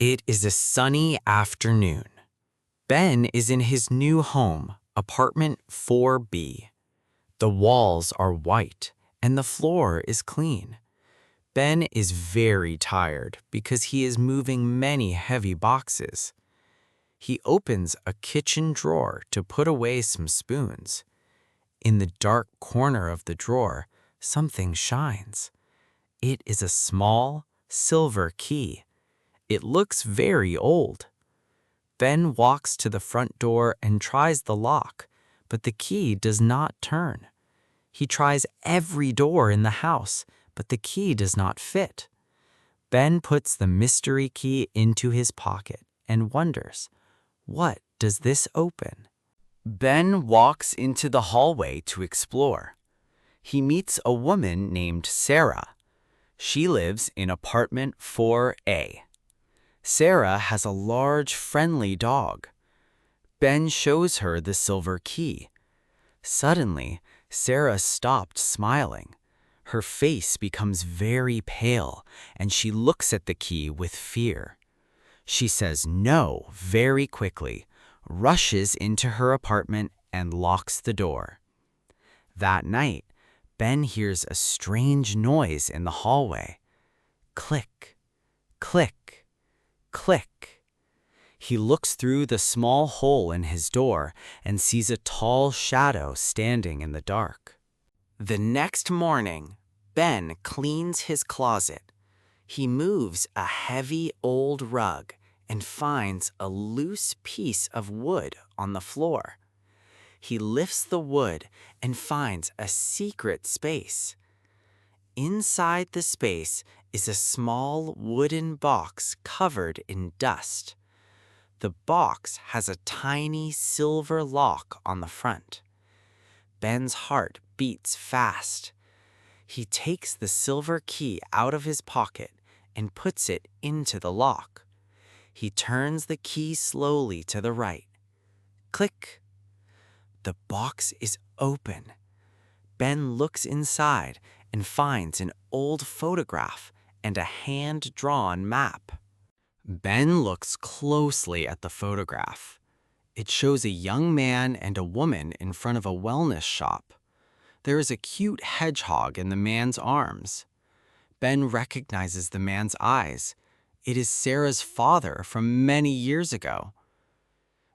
It is a sunny afternoon. Ben is in his new home, apartment 4B. The walls are white and the floor is clean. Ben is very tired because he is moving many heavy boxes. He opens a kitchen drawer to put away some spoons. In the dark corner of the drawer, something shines. It is a small, silver key. It looks very old. Ben walks to the front door and tries the lock, but the key does not turn. He tries every door in the house, but the key does not fit. Ben puts the mystery key into his pocket and wonders, what does this open? Ben walks into the hallway to explore. He meets a woman named Sarah. She lives in apartment 4A. Sarah has a large, friendly dog. Ben shows her the silver key. Suddenly, Sarah stopped smiling. Her face becomes very pale, and she looks at the key with fear. She says no very quickly, rushes into her apartment, and locks the door. That night, Ben hears a strange noise in the hallway. Click, click, click. He looks through the small hole in his door and sees a tall shadow standing in the dark. The next morning, Ben cleans his closet. He moves a heavy old rug and finds a loose piece of wood on the floor. He lifts the wood and finds a secret space. Inside the space is a small wooden box covered in dust. The box has a tiny silver lock on the front. Ben's heart beats fast. He takes the silver key out of his pocket and puts it into the lock. He turns the key slowly to the right. Click. The box is open. Ben looks inside and finds an old photograph and a hand-drawn map. Ben looks closely at the photograph. It shows a young man and a woman in front of a wellness shop. There is a cute hedgehog in the man's arms. Ben recognizes the man's eyes. It is Sarah's father from many years ago.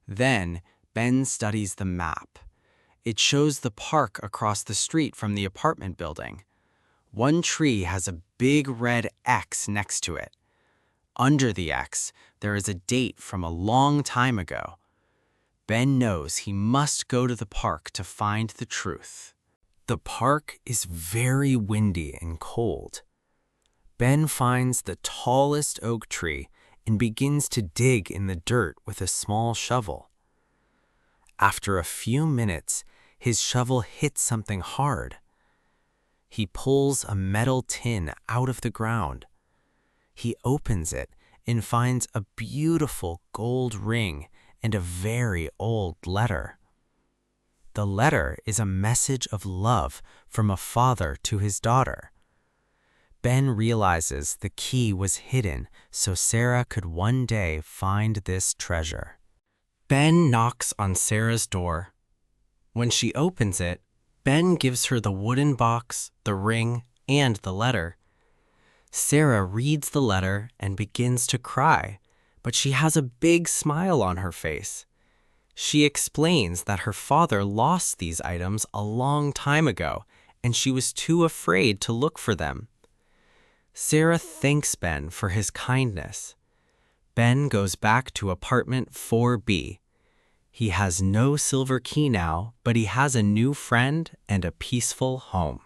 Then, Ben studies the map. It shows the park across the street from the apartment building. One tree has a big red X next to it. Under the X, there is a date from a long time ago. Ben knows he must go to the park to find the truth. The park is very windy and cold. Ben finds the tallest oak tree and begins to dig in the dirt with a small shovel. After a few minutes, his shovel hits something hard. He pulls a metal tin out of the ground. He opens it and finds a beautiful gold ring and a very old letter. The letter is a message of love from a father to his daughter. Ben realizes the key was hidden so Sarah could one day find this treasure. Ben knocks on Sarah's door. When she opens it, Ben gives her the wooden box, the ring, and the letter. Sarah reads the letter and begins to cry, but she has a big smile on her face. She explains that her father lost these items a long time ago, and she was too afraid to look for them. Sarah thanks Ben for his kindness. Ben goes back to apartment 4B. He has no silver key now, but he has a new friend and a peaceful home.